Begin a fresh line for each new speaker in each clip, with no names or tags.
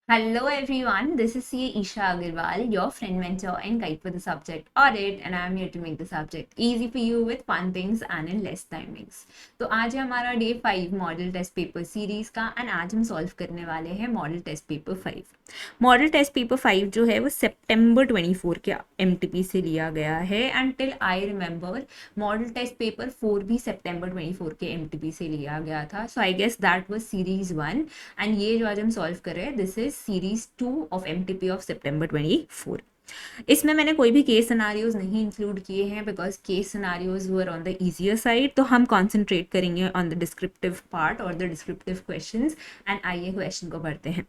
Hello everyone, this is CA Isha Agarwal, your friend, mentor, and guide for the subject audit, and I am here to make the subject easy for you with fun things and in less timings. तो आज है हमारा day 5 model test paper series का and आज हम solve करने वाले हैं model test paper 5। Model test paper 5 जो है वो सितंबर 24 के एमटीपी से लिया गया है and till I remember model test paper 4 भी सितंबर 24 के एमटीपी से लिया गया था। So I guess that was series 1 and ये जो आज हम सॉल्व कर रहे हैं this is series 2 of MTP of September 24। इसमें मैंने कोई भी केस सिनारियोज नहीं इंक्लूड किए हैं because case scenarios were on the easier side. तो हम कॉन्सेंट्रेट करेंगे ऑन द डिस्क्रिप्टिव पार्ट और द डिस्क्रिप्टिव क्वेश्चंस एंड आइए क्वेश्चन को पढ़ते हैं।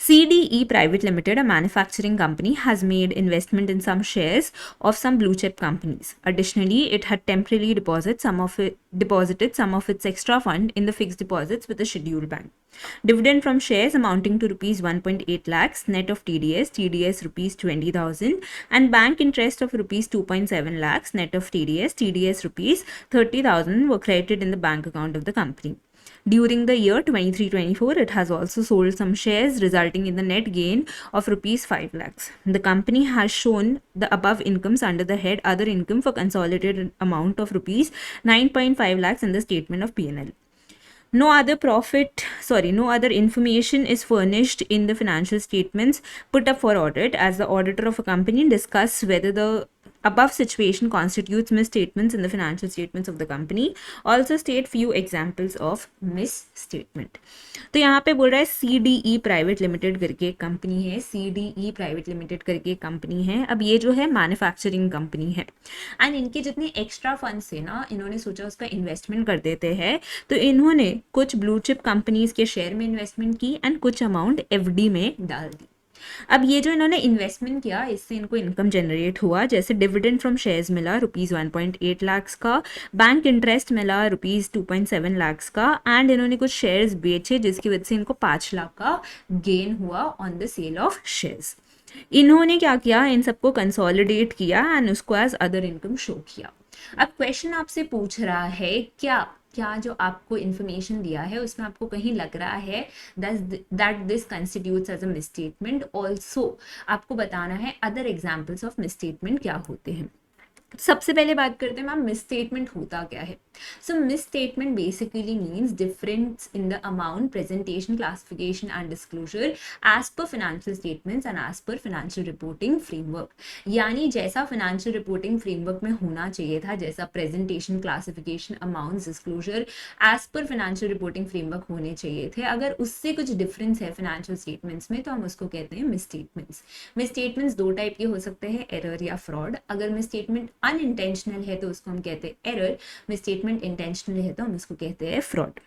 CDE Private Limited, a manufacturing company, has made investment in some shares of some blue chip companies. Additionally, it had temporarily deposited some of its extra fund in the fixed deposits with a scheduled bank. Dividend from shares amounting to rupees 1.8 lakhs net of TDS rupees 20,000 and bank interest of rupees 2.7 lakhs net of TDS rupees 30,000 were credited in the bank account of the company. During the year 23-24, it has also sold some shares, resulting in the net gain of rupees 5 lakhs. The company has shown the above incomes under the head Other Income for consolidated amount of rupees 9.5 lakhs in the statement of P&L. No other information is furnished in the financial statements put up for audit, as the auditor of a company discuss whether the above situation constitutes misstatements in the financial statements of the company. Also state few examples of misstatement. तो यहाँ पे बोल रहा है CDE private limited करके एक company है, CDE private limited करके एक कंपनी है। अब ये जो है मैन्युफैक्चरिंग कंपनी है एंड इनके जितने एक्स्ट्रा फंड्स थे ना, इन्होंने सोचा उसका इन्वेस्टमेंट कर देते हैं। तो इन्होंने कुछ ब्लू चिप कंपनीज के शेयर में इन्वेस्टमेंट की एंड कुछ अमाउंट FD में डाल दी। अब ये जो इन्होंने इन्वेस्टमेंट किया इससे इनको इनकम जनरेट हुआ, जैसे डिविडेंड फ्रॉम शेयर्स मिला रुपीज 1.8 लाख का, बैंक इंटरेस्ट मिला रुपीज 2.7 लाख का एंड इन्होंने कुछ शेयर्स बेचे जिसकी वजह से इनको 5 लाख का गेन हुआ on the sale of shares. इन्होंने क्या किया, इन सबको कंसोलिडेट किया एंड उसको एज अदर इनकम शो किया। अब क्वेश्चन आपसे पूछ रहा है क्या जो आपको इन्फॉर्मेशन दिया है उसमें आपको कहीं लग रहा है that this constitutes as a misstatement. Also आपको बताना है अदर एग्जाम्पल्स ऑफ मिसस्टेटमेंट क्या होते हैं। सबसे पहले बात करते हैं मैम मिसस्टेटमेंट होता क्या है। So misstatement basically means difference in the amount, presentation, classification and disclosure as per financial statements and as per financial reporting framework. यानी जैसा फाइनेंशियल रिपोर्टिंग फ्रेमवर्क में होना चाहिए था, जैसा presentation, classification, amounts, disclosure as per financial reporting framework होने चाहिए थे, अगर उससे कुछ डिफरेंस है फाइनेंशियल स्टेटमेंट्स में तो हम उसको कहते हैं मिसस्टेटमेंट्स। मिसस्टेटमेंट्स दो टाइप के हो सकते हैं, एरर या फ्रॉड। अगर मिसस्टेटमेंट अनइंटेंशनल है तो उसको हम कहते हैं एरर, मिसस्टेटमेंट इंटेंशनल है तो हम उसको कहते हैं फ्रॉड।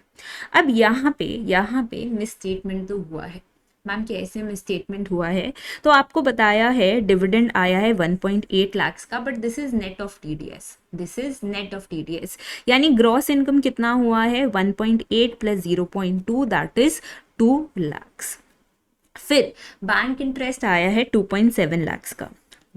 अब यहाँ पे मिसस्टेटमेंट तो हुआ है मैम, कैसे मिसस्टेटमेंट हुआ है तो आपको बताया है डिविडेंड आया है 1.8 लाख का, but this is net of TDS, यानी ग्रॉस इनकम कितना हुआ है 1.8 प्लस 0.2 दैट इज 2 लाख। फिर बैंक इंटरेस्ट आया है 2.7 लाख का,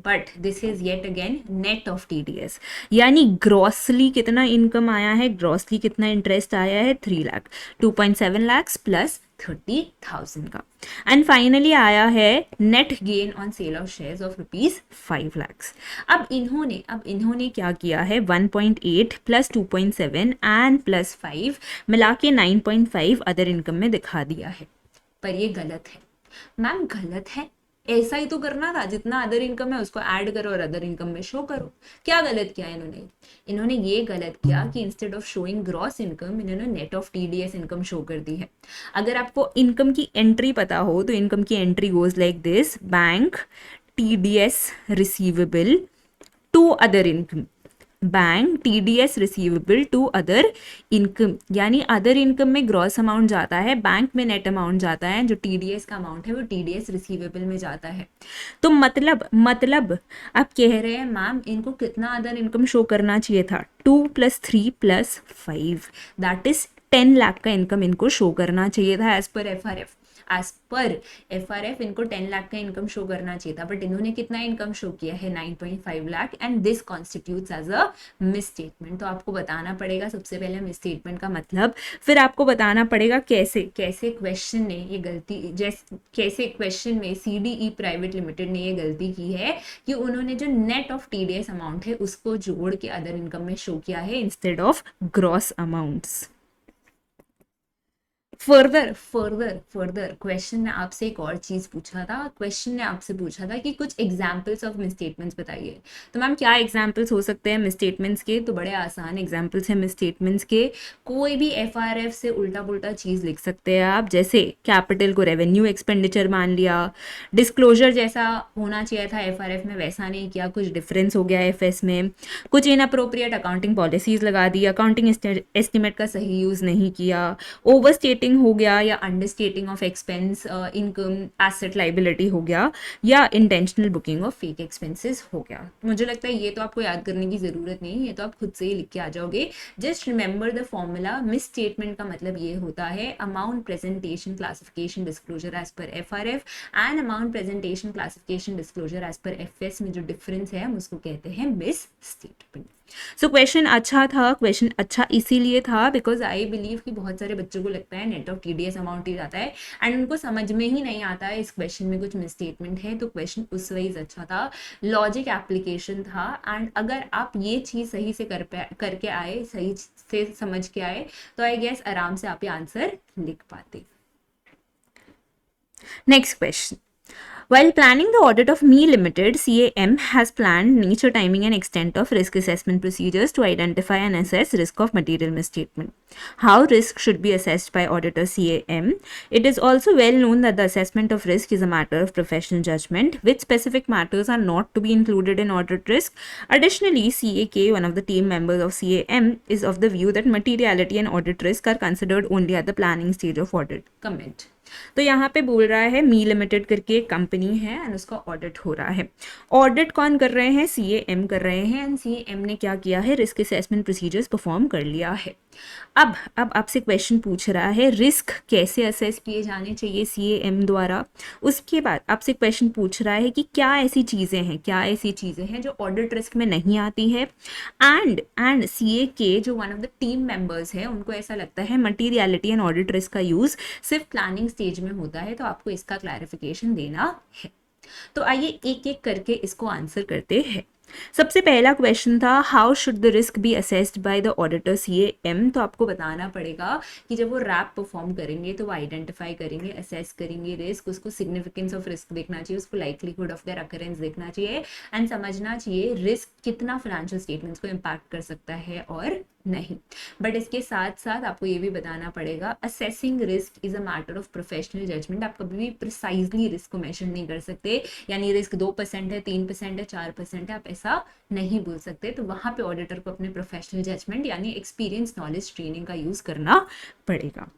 but this is yet again net of TDS, यानी ग्रॉसली कितना इनकम आया है, ग्रॉसली कितना इंटरेस्ट आया है 3 लाख, 2.7 लाख प्लस 30,000 का। एंड फाइनली आया है net gain on sale of shares of rupees 5 lakh. अब इन्होंने क्या किया है 1.8 प्लस 2.7 एंड प्लस 5 मिला के 9.5 अदर इनकम में दिखा दिया है, पर ये गलत है मैम, गलत है। ऐसा ही तो करना था, जितना अदर इनकम है उसको ऐड करो और अदर इनकम में शो करो। क्या गलत किया इन्होंने ये गलत किया कि instead of showing gross income इन्होंने net of TDS income show कर दी है। अगर आपको इनकम की एंट्री पता हो तो इनकम की entry goes like this, bank TDS receivable to other income, bank TDS receivable to other income, यानी अदर इनकम में ग्रॉस अमाउंट जाता है, बैंक में नेट अमाउंट जाता है, जो TDS का अमाउंट है वो TDS रिसीवेबल में जाता है। तो मतलब आप कह रहे हैं मैम इनको कितना अदर इनकम शो करना चाहिए था 2 + 3 + 5 दैट इज 10 लाख का इनकम इनको शो करना चाहिए था as per FRF. As per FRF इनको 10 लाख का इनकम शो करना चाहिए था, बट इन्होंने कितना इनकम शो किया है 9.5 lakh, and this constitutes as a misstatement. तो आपको बताना पड़ेगा सबसे पहले मिस स्टेटमेंट का मतलब, फिर आपको बताना पड़ेगा कैसे कैसे क्वेश्चन ने ये गलती, जैसे कैसे क्वेश्चन में सीडीई प्राइवेट लिमिटेड ने ये गलती की है कि उन्होंने जो नेट ऑफ टीडीएस अमाउंट है उसको जोड़ के अदर इनकम में शो किया है instead of gross amounts. Further question ने आपसे एक और चीज पूछा था, क्वेश्चन ने आपसे पूछा था कि कुछ एग्जाम्पल्स ऑफ मिसस्टेटमेंट्स बताइए। तो मैम क्या एग्जाम्पल्स हो सकते हैं मिसस्टेटमेंट्स के? तो बड़े आसान एग्जाम्पल्स हैं मिसस्टेटमेंट्स के। कोई भी एफआरएफ से उल्टा पुल्टा चीज लिख सकते हैं आप, जैसे कैपिटल को रेवेन्यू एक्सपेंडिचर मान लिया, डिस्क्लोजर जैसा होना चाहिए था एफआरएफ में वैसा नहीं किया, कुछ डिफरेंस हो गया एफएस में, कुछ इनअप्रोप्रिएट अकाउंटिंग पॉलिसीज लगा दी, अकाउंटिंग एस्टिमेट का सही यूज नहीं किया, ओवरस्टेटिंग हो गया, या understating of expense income asset liability हो गया, या intentional booking of fake expenses हो गया। मुझे लगता है ये तो आपको याद करने की जरूरत नहीं, ये तो आप खुद से ही लिख के आ जाओगे। Just remember the formula. Misstatement का मतलब ये होता है amount presentation classification disclosure as per FRF and amount presentation classification disclosure as per FS में जो डिफरेंस है हम उसको कहते हैं मिस स्टेटमेंट। सो क्वेश्चन अच्छा था, क्वेश्चन अच्छा इसीलिए था बिकॉज आई बिलीव कि बहुत सारे बच्चों को लगता है नेट ऑफ टीडीएस अमाउंट ही जाता है एंड उनको समझ में ही नहीं आता है इस क्वेश्चन में कुछ मिसस्टेटमेंट है। तो क्वेश्चन उस वाइज अच्छा था, लॉजिक एप्लीकेशन था, एंड अगर आप ये चीज सही से करके आए, सही से समझ के आए, तो आई गेस आराम से आप ये आंसर लिख पाते। Next question. While planning the audit of Me Limited, CAM has planned nature, timing and extent of risk assessment procedures to identify and assess risk of material misstatement. How risk should be assessed by auditor CAM? It is also well known that the assessment of risk is a matter of professional judgment, which specific matters are not to be included in audit risk. Additionally, CAK, one of the team members of CAM, is of the view that materiality and audit risk are considered only at the planning stage of audit. Comment. तो यहाँ पे बोल रहा है मी limited करके एक company है and उसका ऑडिट हो रहा है। ऑडिट कौन कर रहे हैं? सीएएम कर रहे हैं, एंड सीएएम ने क्या किया है? रिस्क असेसमेंट प्रोसीजर्स परफॉर्म कर लिया है। अब आपसे क्वेश्चन पूछ रहा है रिस्क कैसे असेस किए जाने चाहिए सीएएम द्वारा। उसके बाद आपसे क्वेश्चन पूछ रहा है कि क्या ऐसी चीज़ें हैं जो ऑडिट रिस्क में नहीं आती है, एंड सीए के जो one of the team members है उनको ऐसा लगता है मटीरियलिटी एंड ऑडिट रिस्क का यूज सिर्फ प्लानिंग स्टेज में होता है, तो आपको इसका क्लैरिफिकेशन देना है। तो आइए एक एक करके इसको आंसर करते हैं। सबसे पहला क्वेश्चन था how should the risk B assessed bye the auditor CAM. तो आपको बताना पड़ेगा कि जब वो रैप परफॉर्म करेंगे तो वो आइडेंटिफाई करेंगे, असेस करेंगे रिस्क, उसको सिग्निफिकेंस ऑफ रिस्क देखना चाहिए, उसको लाइकलीहुड ऑफ देयर अकरेंस देखना चाहिए, एंड समझना चाहिए रिस्क कितना फाइनेंशियल स्टेटमेंट्स को इम्पैक्ट कर सकता है और नहीं। बट इसके साथ साथ आपको ये भी बताना पड़ेगा assessing risk is a matter of professional judgement. आप कभी भी प्रिसाइजली रिस्क को मेजर नहीं कर सकते, यानी रिस्क 2% है, 3% है, 4% है, आप ऐसा नहीं बोल सकते। तो वहां पे ऑडिटर को अपने प्रोफेशनल जजमेंट यानी एक्सपीरियंस, नॉलेज, ट्रेनिंग का यूज करना पड़ेगा।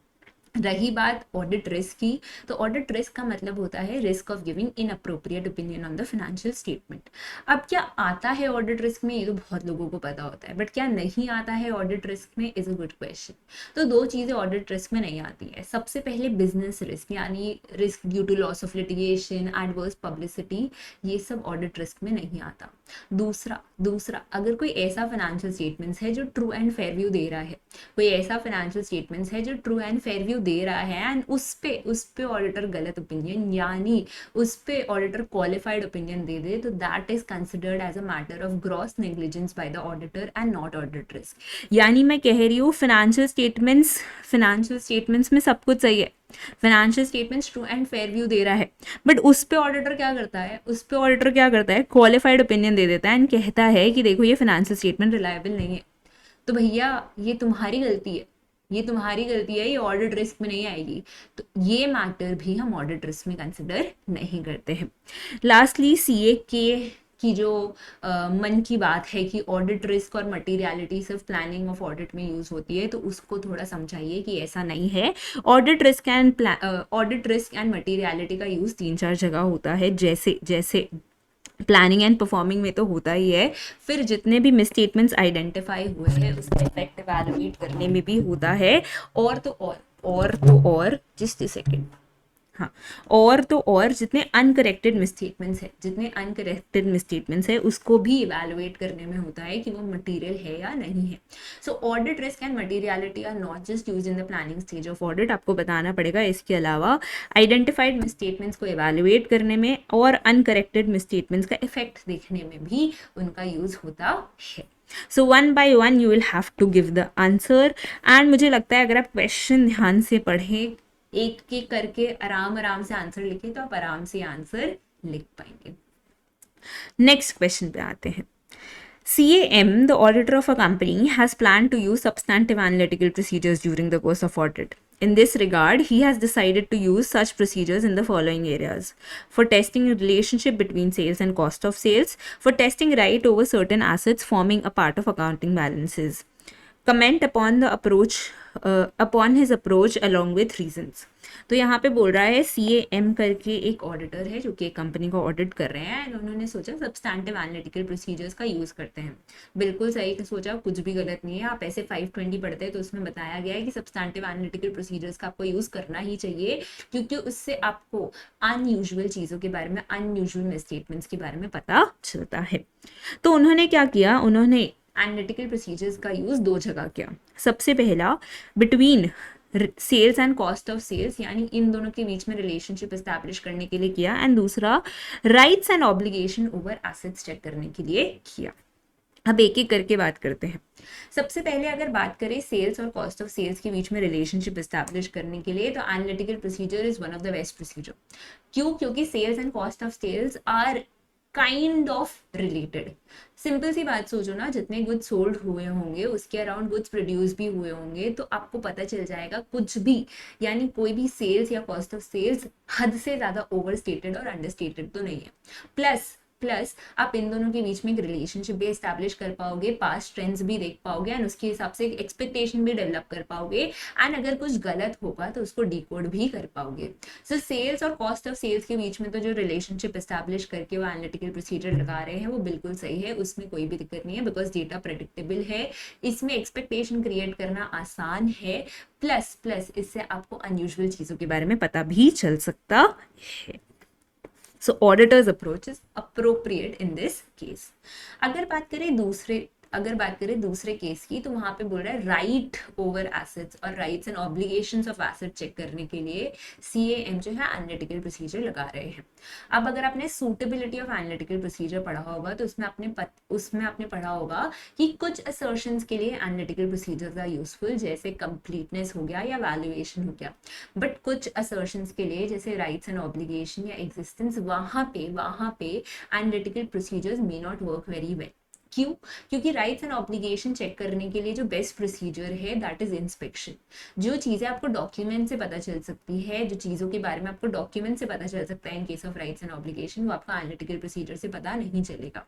रही बात ऑडिट रिस्क की, तो ऑडिट रिस्क का मतलब होता है risk of giving inappropriate opinion on the financial statement. अब क्या आता है ऑडिट रिस्क में, ये तो बहुत लोगों को पता होता है, बट क्या नहीं आता है ऑडिट रिस्क में इज अ गुड क्वेश्चन। तो दो चीजें ऑडिट रिस्क में नहीं आती है। सबसे पहले बिजनेस रिस्क, यानी risk due to loss of litigation, adverse publicity, ये सब ऑडिट रिस्क में नहीं आता। दूसरा अगर कोई ऐसा फाइनेंशियल स्टेटमेंट्स है जो ट्रू एंड फेयर व्यू दे रहा है, कोई ऐसा फाइनेंशियल स्टेटमेंट्स है जो ट्रू एंड फेयर व्यू दे रहा है एंड उस पे ऑडिटर गलत ओपिनियन यानी उस पे ऑडिटर क्वालिफाइड ओपिनियन दे दे, तो that is considered as a matter of gross negligence by the auditor and not audit risk. यानी मैं कह रही हूँ फाइनेंशियल स्टेटमेंट्स में सब कुछ सही है, financial statements true and fair view दे रहा है, बट उस पे ऑडिटर क्या करता है क्वालिफाइड ओपिनियन दे देता है एंड कहता है कि देखो ये फाइनेंशियल स्टेटमेंट रिलायबल नहीं है। तो भैया ये तुम्हारी गलती है, ये ऑडिट रिस्क में नहीं आएगी। तो ये मैटर भी हम ऑडिट रिस्क में कंसिडर नहीं करते हैं। लास्टली सीए की जो मन की बात है कि ऑडिट रिस्क और मटीरियलिटी सिर्फ प्लानिंग ऑफ ऑडिट में यूज होती है, तो उसको थोड़ा समझाइए कि ऐसा नहीं है। ऑडिट रिस्क एंड मटीरियलिटी का यूज 3-4 जगह होता है, जैसे प्लानिंग एंड परफॉर्मिंग में तो होता ही है, फिर जितने भी मिसस्टेटमेंट्स आइडेंटिफाई हुए हैं उसका इफेक्ट एवेलुएट करने में भी होता है। और जस्ट अ सेकेंड, हाँ, और जितने अनकरेक्टेड मिसस्टेटमेंट्स है उसको भी इवेलुएट करने में होता है कि वो मटेरियल है या नहीं है। So audit risk and materiality are not just use in the planning stage of audit, आपको बताना पड़ेगा। इसके अलावा आइडेंटिफाइड मिसस्टेटमेंट्स को इवेलुएट करने में और अनकरेक्टेड मिसस्टेटमेंट्स का इफेक्ट देखने में भी उनका यूज होता है। So one by one you will have to give the answer, एंड मुझे लगता है अगर आप क्वेश्चन ध्यान से पढ़ें, एक एक करके आराम आराम से आंसर लिखें तो आप आराम से आंसर लिख पाएंगे। नेक्स्ट क्वेश्चन पे आते हैं। CAM, the auditor of a company, has planned to use substantive analytical procedures during the course of audit. In this regard, he has decided to use such procedures in the following areas: for testing the relationship between sales and cost of sales, for testing right over certain assets forming a part of accounting balances. Comment upon the approach, upon his approach along with reasons. तो यहाँ पे बोल रहा है CAM करके एक auditor है जो कि एक कंपनी को ऑडिट कर रहे हैं, एंड उन्होंने सोचा सब्सटैंटिव एनालिटिकल प्रोसीजर्स का यूज करते हैं। बिल्कुल सही सोचा, कुछ भी गलत नहीं है। आप ऐसे 520 पढ़ते हैं तो उसमें बताया गया है कि सब्सटैंटिव एनालिटिकल प्रोसीजर्स का आपको यूज करना ही चाहिए, क्योंकि उससे आपको अनयूजुअल चीजों के बारे में, अनयूजुअल मिसस्टेटमेंट्स के बारे में पता चलता है। तो उन्होंने क्या किया, उन्होंने एनालिटिकल प्रोसीजर्स का यूज दो जगह किया। सबसे पहला between sales and cost of sales, यानी इन दोनों के बीच में रिलेशनशिप एस्टैब्लिश करने के लिए किया, एंड दूसरा rights and obligation over assets check करने के लिए किया। अब एक एक करके बात करते हैं। सबसे पहले अगर बात करें सेल्स और कॉस्ट ऑफ सेल्स के बीच में रिलेशनशिप एस्टैब्लिश करने के लिए, तो analytical procedure is one of the best procedure. क्यों? क्योंकि sales and cost of sales are kind of related. Simple सी बात सोचो ना, जितने गुड्स सोल्ड हुए होंगे उसके अराउंड गुड्स प्रोड्यूस भी हुए होंगे, तो आपको पता चल जाएगा कुछ भी, यानी कोई भी सेल्स या कॉस्ट ऑफ सेल्स हद से ज्यादा ओवर स्टेटेड और अंडरस्टेटेड तो नहीं है। प्लस आप इन दोनों के बीच में एक रिलेशनशिप भी एस्टैब्लिश कर पाओगे, पास्ट ट्रेंड्स भी देख पाओगे, एंड उसके हिसाब से एक एक्सपेक्टेशन भी डेवलप कर पाओगे, एंड अगर कुछ गलत होगा तो उसको डिकोड भी कर पाओगे। सो सेल्स और कॉस्ट ऑफ सेल्स के बीच में तो जो रिलेशनशिप एस्टैब्लिश करके वो एनालिटिकल प्रोसीजर लगा रहे हैं वो बिल्कुल सही है, उसमें कोई भी दिक्कत नहीं है, बिकॉज डेटा प्रेडिक्टेबल है, इसमें एक्सपेक्टेशन क्रिएट करना आसान है, प्लस इससे आपको अनयूजुअल चीजों के बारे में पता भी चल सकता है। So auditor's approach is appropriate in this case. अगर बात करें दूसरे केस की, तो वहां पे बोल रहा है राइट ओवर एसेट्स और rights and obligations of asset check करने के लिए CAM जो है एनालिटिकल प्रोसीजर लगा रहे हैं। अब अगर आपने सूटेबिलिटी ऑफ एनालिटिकल प्रोसीजर पढ़ा होगा तो उसमें आपने पढ़ा होगा कि कुछ असर्शंस के लिए एनालिटिकल प्रोसीजर्स आर यूजफुल, जैसे कंप्लीटनेस हो गया या वैल्यूएशन हो गया, बट कुछ असर्शंस के लिए जैसे राइट्स एंड ऑब्लिगेशन या एग्जिस्टेंस, वहां पे analytical procedures may not work very well. क्यों? क्योंकि राइट्स एंड ऑब्लिगेशन चेक करने के लिए जो बेस्ट प्रोसीजर है दैट इज इंस्पेक्शन। जो चीजें आपको डॉक्यूमेंट से पता चल सकती है, जो चीजों के बारे में आपको डॉक्यूमेंट से पता चल सकता है in case of rights and obligation, वो आपका एनालिटिकल प्रोसीजर से पता नहीं चलेगा।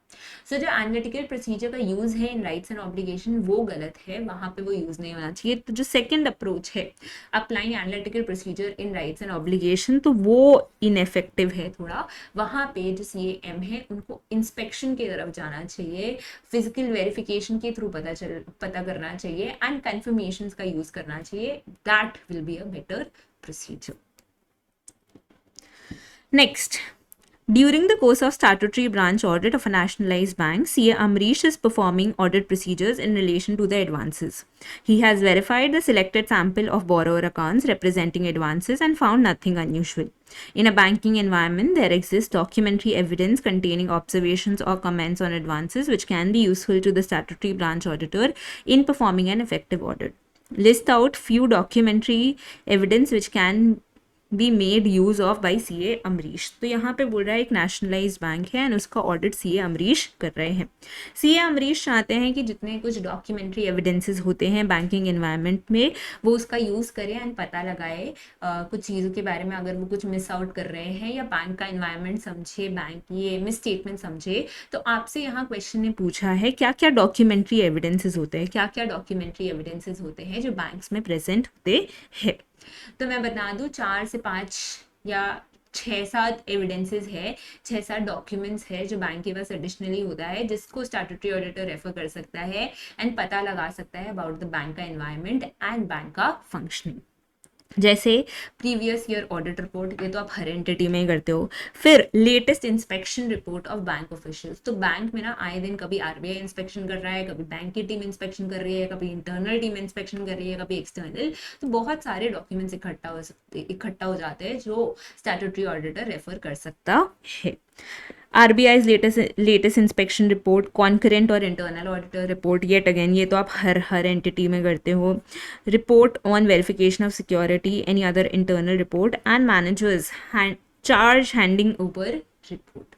सो जो एनालिटिकल प्रोसीजर का यूज है इन राइट्स एंड ऑब्लिगेशन वो गलत है, वहां पे वो यूज नहीं होना चाहिए। तो जो सेकेंड अप्रोच है applying analytical procedure in rights and obligation, तो वो इनएफेक्टिव है थोड़ा। वहां पे जो CAM है उनको इंस्पेक्शन की तरफ जाना चाहिए, फिजिकल वेरिफिकेशन के थ्रू पता करना चाहिए, एंड कंफर्मेशंस का यूज करना चाहिए। That will be a better procedure. Next, during the course of statutory branch audit of a nationalized bank, CA Amrish is performing audit procedures in relation to the advances. He has verified the selected sample of borrower accounts representing advances and found nothing unusual. In a banking environment, there exists documentary evidence containing observations or comments on advances which can be useful to the statutory branch auditor in performing an effective audit. List out few documentary evidence which can be made use of by CA Amrish. तो यहाँ पे बोल रहा है एक nationalise bank है and उसका audit CA Amrish कर रहे हैं। CA अमरीश चाहते हैं कि जितने कुछ डॉक्यूमेंट्री एविडेंसेस होते हैं बैंकिंग एनवायरनमेंट में वो उसका यूज़ करें एंड पता लगाए कुछ चीज़ों के बारे में, अगर वो कुछ मिस आउट कर रहे हैं या बैंक का एनवायरनमेंट समझे, बैंक ये मिस स्टेटमेंट समझे। तो आपसे यहाँ क्वेश्चन ने पूछा है क्या क्या डॉक्यूमेंट्री एविडेंसेस होते हैं, क्या क्या डॉक्यूमेंट्री एविडेंसेस होते हैं जो बैंक्स में प्रेजेंट होते हैं। तो मैं बता दूं 4 से 5 या 6-7 एविडेंसेस है, 6-7 डॉक्यूमेंट्स है जो बैंक के पास एडिशनली होता है, जिसको स्टैट्यूटरी ऑडिटर रेफर कर सकता है एंड पता लगा सकता है अबाउट द बैंक का एनवायरनमेंट एंड बैंक का फंक्शनिंग। जैसे प्रीवियस ईयर ऑडिट रिपोर्ट, ये तो आप हर एंटिटी में ही करते हो। फिर latest inspection report of bank officials, तो बैंक में ना आए दिन कभी आरबीआई इंस्पेक्शन कर रहा है, कभी बैंक की टीम इंस्पेक्शन कर रही है, कभी इंटरनल टीम इंस्पेक्शन कर रही है, कभी एक्सटर्नल, तो बहुत सारे डॉक्यूमेंट्स इकट्ठा हो जाते हैं जो स्टैट्यूटरी ऑडिटर रेफर कर सकता है। RBI's latest inspection report, concurrent और internal auditor report, yet again ये तो आप हर एंटिटी में करते हो। report on verification of security, any other internal report and managers charge handing over report।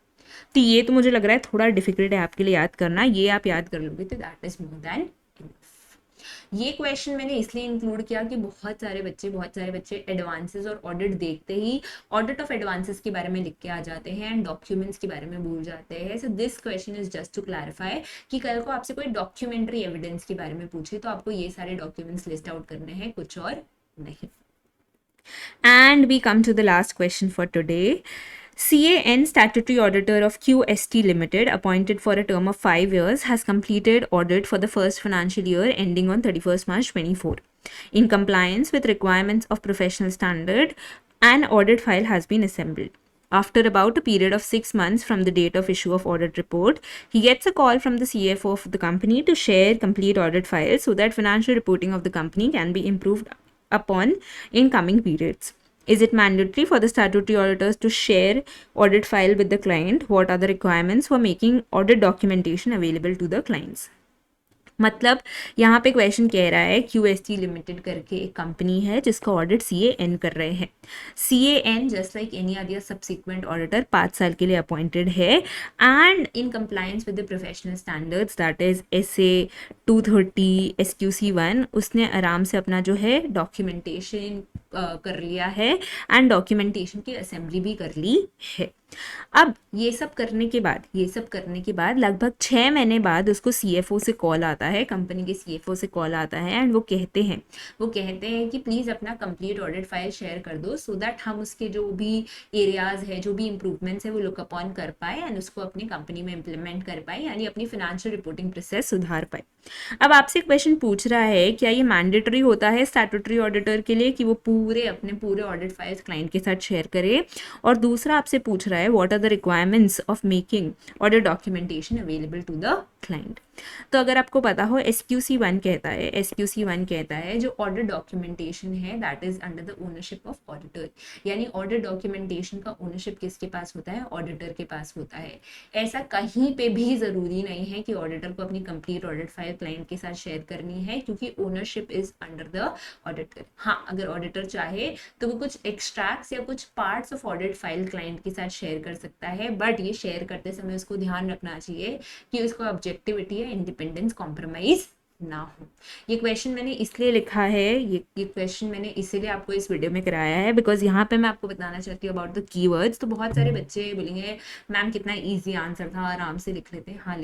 तो ये तो मुझे लग रहा है थोड़ा डिफिकल्ट है आपके लिए याद करना, ये आप याद कर लोगे तो that is more than enough. ये क्वेश्चन मैंने इसलिए इंक्लूड किया कि बहुत सारे बच्चे एडवांसेस और ऑडिट देखते ही ऑडिट ऑफ एडवांसेस के बारे में लिख के आ जाते हैं एंड डॉक्यूमेंट्स के बारे में भूल जाते हैं। So this question is just to clarify कि कल को आपसे कोई डॉक्यूमेंट्री एविडेंस के बारे में पूछे तो आपको ये सारे डॉक्यूमेंट्स लिस्ट आउट करने हैं, कुछ और नहीं। And we come to the last question for today. CAN, Statutory Auditor of QST Limited, appointed for a term of 5 years, has completed audit for the first financial year ending on 31st March 24. In compliance with requirements of professional standard, an audit file has been assembled. After about a period of 6 months from the date of issue of audit report, he gets a call from the CFO of the company to share complete audit files so that financial reporting of the company can be improved upon in coming periods. Is it mandatory for the statutory auditors to share audit file with the client? What are the requirements for making audit documentation available to the clients? मतलब यहाँ पे question कह रहा है QST limited करके एक company है जिसका ऑडिट CAN कर रहे हैं। CAN just like any other subsequent auditor 5 साल के लिए अपॉइंटेड है and in compliance with the professional standards that is SA 230 SQC1, उसने आराम से अपना जो है डॉक्यूमेंटेशन कर लिया है एंड डॉक्यूमेंटेशन की असेंबली भी कर ली है। अब ये सब करने के बाद लगभग 6 महीने बाद उसको CFO से कॉल आता है, कंपनी के CFO से कॉल आता है एंड वो कहते हैं कि प्लीज़ अपना कंप्लीट ऑडिट फाइल शेयर कर दो सो दैट हम उसके जो भी एरियाज है, जो भी इंप्रूवमेंट्स है वो लुक अपॉन कर पाए एंड उसको अपनी कंपनी में इम्प्लीमेंट कर पाए, यानी अपनी फाइनेंशियल रिपोर्टिंग प्रोसेस सुधार पाए। अब आपसे क्वेश्चन पूछ रहा है क्या ये मैंडेटरी होता है स्टैट्यूटरी ऑडिटर के लिए कि वो अपने पूरे ऑडिट फाइल्स क्लाइंट के साथ शेयर करे, और दूसरा आपसे पूछ रहा है what are the requirements of making audit documentation available to the client. तो अगर आपको पता हो SQC1 कहता है जो ऑडिट डॉक्यूमेंटेशन है that is under the ownership of auditor, यानी ऑडिट डॉक्यूमेंटेशन का ओनरशिप किसके पास होता है? ऑडिटर के पास होता है। ऐसा कहीं पे भी जरूरी नहीं है कि ऑडिटर को अपनी कंप्लीट ऑडिट फाइल क्लाइंट के साथ शेयर करनी है, क्योंकि ownership is under the auditor. हाँ, अगर ऑडिटर चाहे तो वो कुछ एक्सट्रैक्ट्स या कुछ parts of audit file client के साथ शेयर कर सकता है, बट ये शेयर करते समय उसको ध्यान रखना चाहिए कि उसको ऑब्जेक्टिविटी या इंडिपेंडेंस कॉम्प्रोमाइज ना हो। ये क्वेश्चन मैंने इसलिए लिखा है, ये क्वेश्चन मैंने इसीलिए आपको इस वीडियो में कराया है बिकॉज यहाँ पे मैं आपको बताना चाहती हूँ अबाउट द कीवर्ड्स। तो बहुत सारे बच्चे बोलेंगे मैम कितना इजी आंसर था, आराम से लिख लेते। हाँ,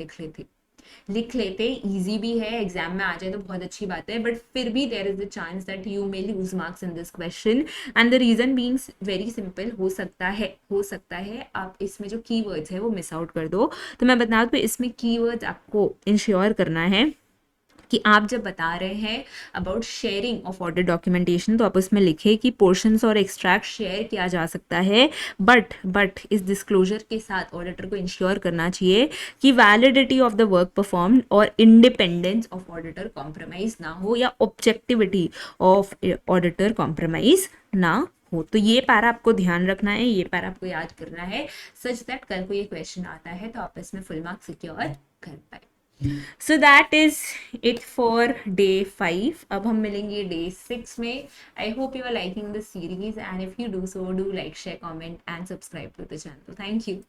लिख लेते, इजी भी है, एग्जाम में आ जाए तो बहुत अच्छी बात है, बट फिर भी there is the chance that you may lose marks in this question and the reason being very simple. हो सकता है आप इसमें जो कीवर्ड्स है वो मिस आउट कर दो। तो मैं बता दूं इसमें कीवर्ड्स आपको इंश्योर करना है कि आप जब बता रहे हैं about sharing of audit documentation तो आप उसमें लिखे कि पोर्शंस और एक्सट्रैक्ट शेयर किया जा सकता है, बट इस डिस्क्लोजर के साथ ऑडिटर को इंश्योर करना चाहिए कि validity of the work perform और इंडिपेंडेंस ऑफ ऑडिटर कॉम्प्रोमाइज ना हो या ऑब्जेक्टिविटी ऑफ ऑडिटर कॉम्प्रोमाइज ना हो। तो ये पैरा आपको ध्यान रखना है, ये पैरा आपको याद करना है सच दैट कल को ये क्वेश्चन आता है तो आप इसमें फुल मार्क्स सिक्योर कर पाए। So that is it for day 5. अब हम मिलेंगे day 6 में। I hope you are liking this series and if you do so, do like, share, comment and subscribe to the channel. Thank you.